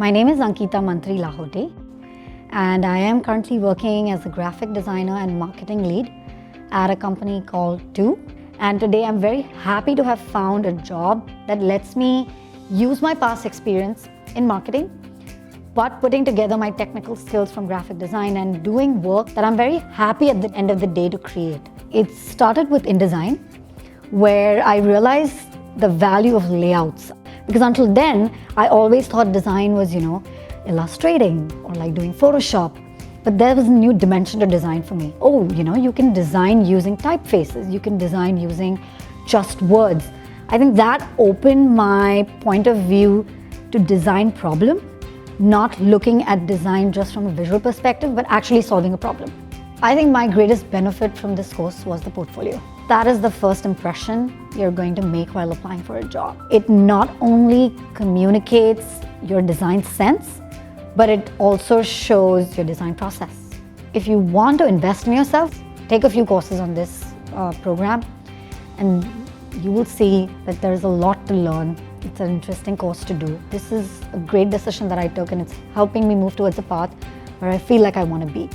My name is Ankita Mantri Lahote, and I am currently working as a graphic designer and marketing lead at a company called Do. And today I'm very happy to have found a job that lets me use my past experience in marketing, but putting together my technical skills from graphic design and doing work that I'm very happy at the end of the day to create. It started with InDesign, where I realized the value of layouts. Because until then, I always thought design was, illustrating or like doing Photoshop. But there was a new dimension to design for me. Oh, you can design using typefaces. You can design using just words. I think that opened my point of view to design problem, not looking at design just from a visual perspective, but actually solving a problem. I think my greatest benefit from this course was the portfolio. That is the first impression you're going to make while applying for a job. It not only communicates your design sense, but it also shows your design process. If you want to invest in yourself, take a few courses on this program, and you will see that there's a lot to learn. It's an interesting course to do. This is a great decision that I took, and it's helping me move towards a path where I feel like I want to be.